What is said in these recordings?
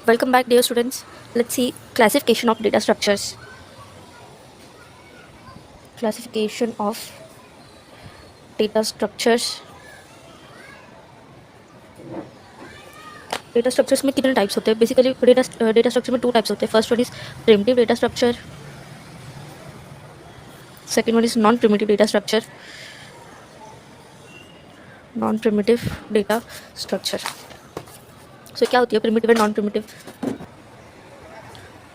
Welcome back, dear students. Let's see classification of data structures. Classification of data structures. Data structures में कितने types होते हैं? Basically, data structure में two types होते हैं. First one is primitive data structure. Second one is non-primitive data structure. Non-primitive data structure. So क्या होती है primitive and non-primitive?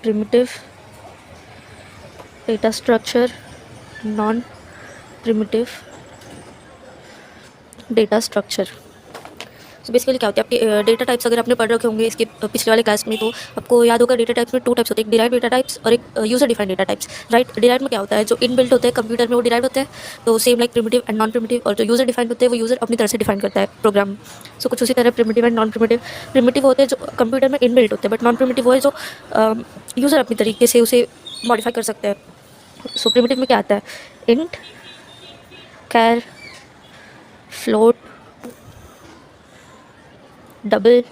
Primitive data structure, non-primitive data structure. So basically क्या होती है आपके डेटा टाइप्स अगर आपने पढ़ रखे होंगे इसके पिछले वाले क्लास में, तो आपको याद होगा डेटा टाइप्स में टू टाइप्स होते हैं, एक डिराइव डेटा टाइप्स और एक user defined data types. Right, derive में क्या होता है, जो इनबिल्ट होते हैं कंप्यूटर में वो डिराइव होते हैं, तो same like primitive and non primitive. और जो यूजर डिफाइंड होते हैं वो यूजर अपनी तरह से डिफाइन करता है प्रोग्राम. सो कुछ उसी तरह primitive and non primitive. Primitive होते हैं जो कंप्यूटर में इनबिल्ट होते हैं, बट नॉन प्रिमिटिव वो है जो यूजर अपनी तरीके से उसे मॉडिफाई कर सकते हैं. सो प्रिमिटिव में क्या आता है, इंट, कैर, फ्लोट, डबल,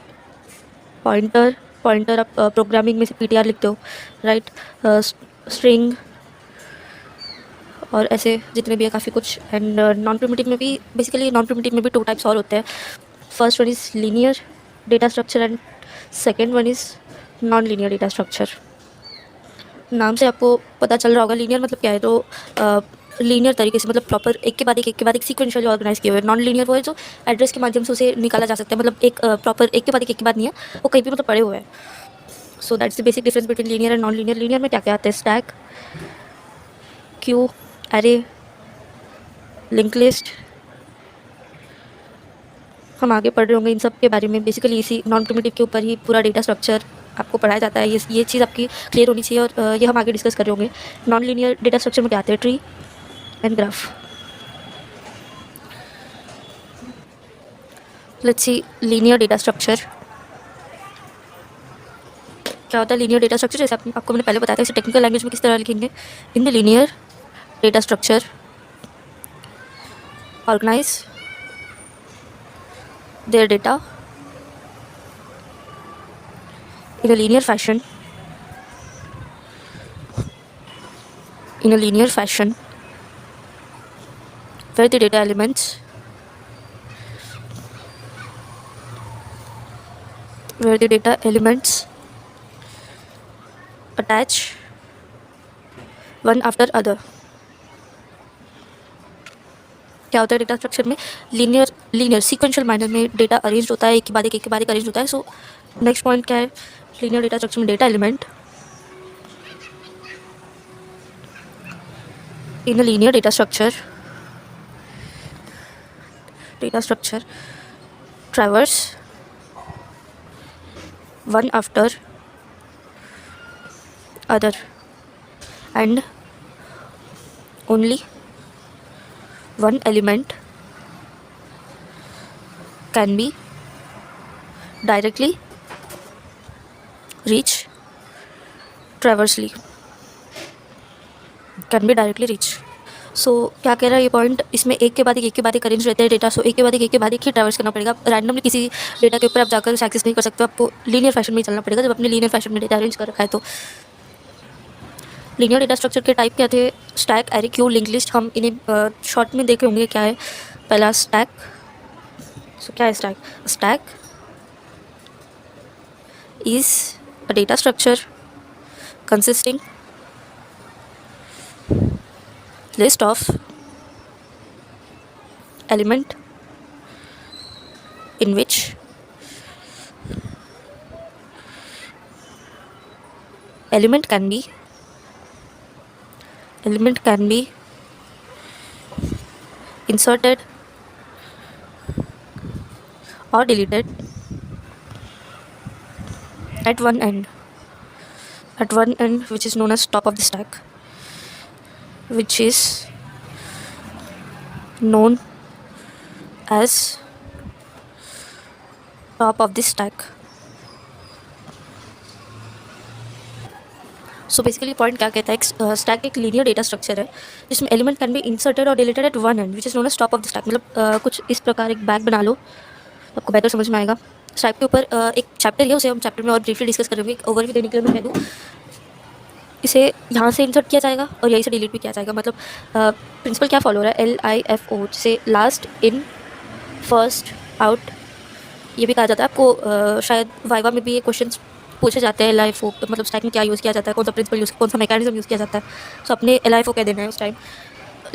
पॉइंटर. पॉइंटर आप प्रोग्रामिंग में से पीटीआर लिखते हो, राइट. स्ट्रिंग और ऐसे जितने भी है काफ़ी कुछ. एंड नॉन प्रिमिटिव में भी बेसिकली नॉन प्रिमिटिव में भी टू टाइप्स और होते हैं. First one is linear data structure and second one is non linear data structure. नाम से आपको पता चल रहा होगा लीनियर मतलब क्या है, तो लीनियर तरीके से मतलब प्रॉपर एक के बाद एक सीक्वेंशियली ऑर्गेनाइज किए हुए. नॉन लीनियर वो है जो एड्रेस के माध्यम से उसे निकाला जा सकता है, मतलब एक प्रॉपर एक के बाद नहीं है, वो कहीं भी मतलब पड़े हुए हैं. So that's the basic difference between linear and non linear. Linear में क्या क्या आता है, stack, Q, array, link list. हम आगे पढ़ रहे होंगे इन सब के बारे में. बेसिकली इसी नॉन प्रिमिटिव के ऊपर ही पूरा डेटा स्ट्रक्चर आपको पढ़ाया जाता है. ये चीज़ आपकी क्लियर होनी चाहिए और ये हम आगे डिस्कस कर रहे होंगे. नॉन लीनियर डेटा स्ट्रक्चर में क्या आते हैं, tree and graph. Let's see linear data structure क्या होता है. लीनियर डेटा स्ट्रक्चर जैसे आपको मैंने पहले बताया था, इसे टेक्निकल लैंग्वेज में किस तरह लिखेंगे. In the linear data structure organize their data in a linear fashion where the data elements attach one after other. क्या होता है डेटा स्ट्रक्चर में, लीनियर सीक्वेंशियल मैनर में डेटा अरेंज होता है, एक के बाद एक अरेंज होता है. सो नेक्स्ट पॉइंट क्या है, लीनियर डेटा स्ट्रक्चर में data element in a linear data structure traverse one after other and only one element can be directly reach traversely. सो क्या कह रहा है ये पॉइंट, इसमें एक के बाद एक अरेंज रहते हैं डेटा. सो एक के बाद एक ही ट्रैवर्स करना पड़ेगा. रैंडमली किसी डेटा के ऊपर आप जाकर एक्सेस नहीं कर सकते, आपको लीनियर फैशन में ही चलना पड़ेगा जब अपने लीनियर फैशन में डेटा अरेंज कर रखा है. तो लीनियर डेटा स्ट्रक्चर के टाइप क्या थे, stack, array, Q, link list. हम इन्हें शॉर्ट में देखे होंगे क्या है. पहला स्टैक. सो क्या है stack, stack is a data structure consisting list of element in which element can be inserted or deleted at one end which is known as top of the stack, which is known as top of the stack. So basically point क्या कहता है, stack एक linear data structure है जिसमें element can be inserted और deleted at one end which is known as top of the stack. मतलब कुछ इस प्रकार एक बैग बना लो, आपको बेहतर समझ में आएगा. स्ट्राइप के ऊपर एक चैप्टर है, उसे हम चैप्टर में और ब्रीफली डिस्कस करेंगे। एक ओवरव्यू देने के लिए मैं कह दूँ, इसे यहाँ से इंसर्ट किया जाएगा और यहीं से डिलीट भी किया जाएगा। मतलब प्रिंसिपल क्या फॉलो हो रहा है, LIFO से लास्ट इन फर्स्ट आउट, ये भी कहा जाता है आपको। शायद वाइवा में भी ये क्वेश्चन पूछे जाते हैं। LIFO मतलब स्टैक में क्या यूज़ किया जाता है, कौन सा प्रिंसिपल यूज़, कौन सा मैकेनिज्म यूज़ किया जाता है। सो अपने LIFO कह देना है उस time.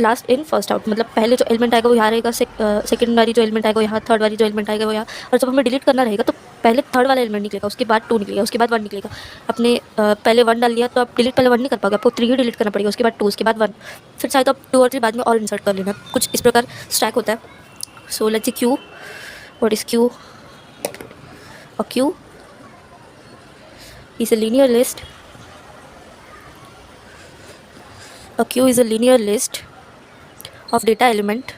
Last in first out मतलब पहले जो एलिमेंट आएगा वो यहाँ रहेगा, सेकंड वाली जो एलिमेंट आएगा वो यहाँ, थर्ड वाली जो एलिमेंट आएगा वो यहाँ। और जब हमें डिलीट करना रहेगा तो पहले थर्ड वाला एलिमेंट निकलेगा, उसके बाद 2 निकलेगा, उसके बाद 1 निकलेगा। अपने पहले 1 डाल लिया तो आप डिलीट पहले 1 नहीं कर पाओगे, आपको 3 ही डिलीट करना पड़ेगा, उसके बाद 2, उसके बाद 1, फिर चाहे तो आप 2 और 3 बाद में और इंसर्ट कर लेना। कुछ इस प्रकार स्टैक होता है। So let's see queue, what is queue? A queue is a linear list. A queue is a linear list of data element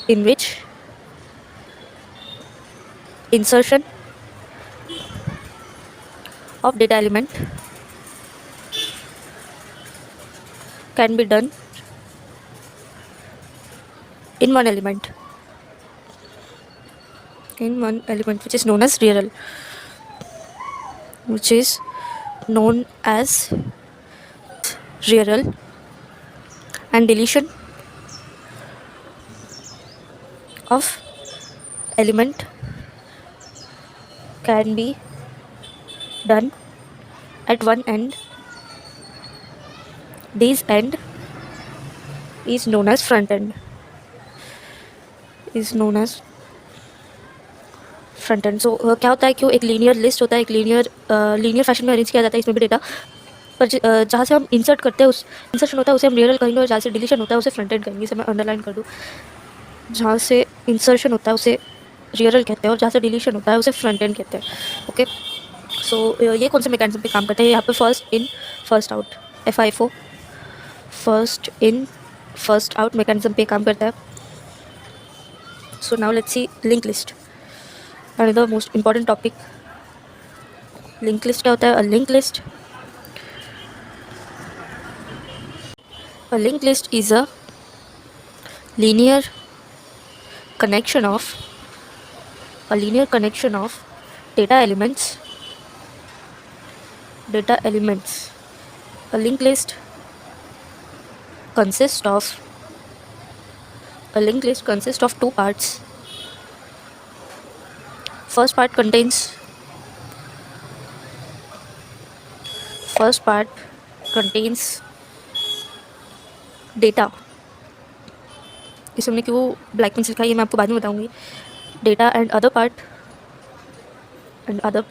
in which insertion of data element can be done in one element, which is known as real, which is known as real, and deletion of element can be done at one end. This end is known as front end. सो क्या होता है, क्यों एक linear list होता है, एक linear fashion में arrange किया जाता है इसमें भी डेटा। पर जहाँ से हम इंसर्ट करते हैं, उस इंसर्शन होता है उसे हम रियल कहेंगे, और जहाँ से डिलीशन होता है उसे फ्रंट एंड कहेंगे। इसे मैं अंडरलाइन कर दूँ। जहाँ से इंसर्शन होता है उसे रियल कहते हैं, और जहाँ से डिलीशन होता है उसे फ्रंट एंड कहते हैं। ओके, सो ये कौन से मैकेनिज्म पे काम करते हैं? यहाँ पे first in first out, FIFO, first in first out mechanism पे काम करता है। So now let's see linked list, another most important topic. Linked list क्या होता है? A linked list is a linear connection of data elements. A linked list consists of 2 parts. First part contains data. इसे हमने क्यों black pen से लिखा है ये मैं आपको बाद में बताऊंगी. Data and other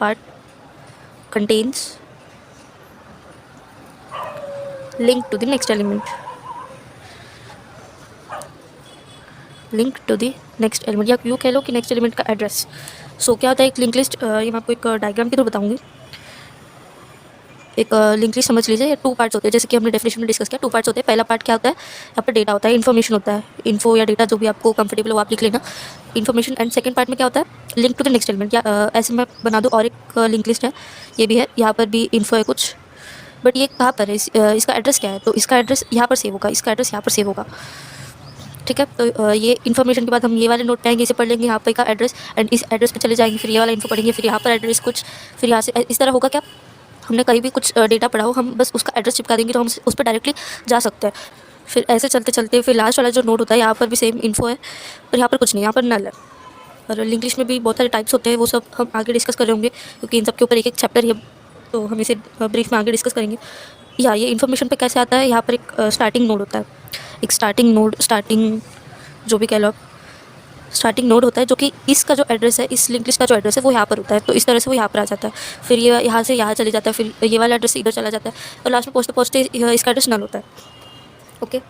part contains link to the next element. या क्यों कह लो कि नेक्स्ट एलिमेंट का एड्रेस. सो क्या होता है एक लिंक लिस्ट? ये मैं आपको एक डायग्राम के थ्रू बताऊंगी. एक लिंक लिस्ट समझ लीजिए, 2 पार्ट्स होते हैं, जैसे कि हमने डेफिनेशन में डिस्कस किया. 2 पार्ट्स होते हैं. पहला पार्ट क्या होता है? यहाँ पर डेटा होता है, इन्फॉर्मेशन होता है, इन्फो या डेटा जो भी आपको कंफर्टेबल हो आप लिख लेना, इन्फॉर्मेशन. एंड सेकंड पार्ट में क्या होता है? Link to the next element. या ऐसे मैं बना दूँ और एक लिंक लिस्ट है, ये भी है, यहाँ पर भी इन्फो है कुछ, बट ये कहाँ पर है, इसका एड्रेस क्या है? तो इसका एड्रेस यहाँ पर सेव होगा, इसका एड्रेस यहाँ पर सेव होगा. ठीक है, तो ये इन्फॉर्मेशन के बाद हम ये वाले नोट पे आएंगे, इसे पढ़ लेंगे, यहाँ पे का एड्रेस, एंड इस एड्रेस पे चले जाएंगे, फिर ये वाला इन्फो पढ़ेंगे, फिर यहाँ पर एड्रेस कुछ, फिर यहाँ से इस तरह होगा. क्या हमने कहीं भी कुछ डेटा पढ़ा हो, हम बस उसका एड्रेस चिपका देंगे तो हम उस पर डायरेक्टली जा सकते हैं. फिर ऐसे चलते चलते फिर लास्ट वाला जो नोट होता है, यहाँ पर भी सेम इन्फो है, पर यहाँ पर कुछ नहीं, यहाँ पर नल है. और लिंक लिस्ट में भी बहुत सारे टाइप्स होते हैं, वो सब हम आगे डिस्कस कर रहे होंगे, क्योंकि इन सब के ऊपर एक चैप्टर है, तो हम इसे ब्रीफ में आगे डिस्कस करेंगे. या ये इन्फॉर्मेशन पे कैसे आता है? यहाँ पर एक स्टार्टिंग नोड होता है, एक स्टार्टिंग जो भी कह लो, स्टार्टिंग नोड होता है, जो कि इसका जो एड्रेस है, इस लिंक लिस्ट का जो एड्रेस है वो यहाँ पर होता है. तो इस तरह से वो यहाँ पर आ जाता है, फिर ये यहाँ से चले जाता है, फिर ये वाला एड्रेस इधर चला जाता है, और लास्ट में पहुँचते इसका एड्रेस नल होता है. ओके.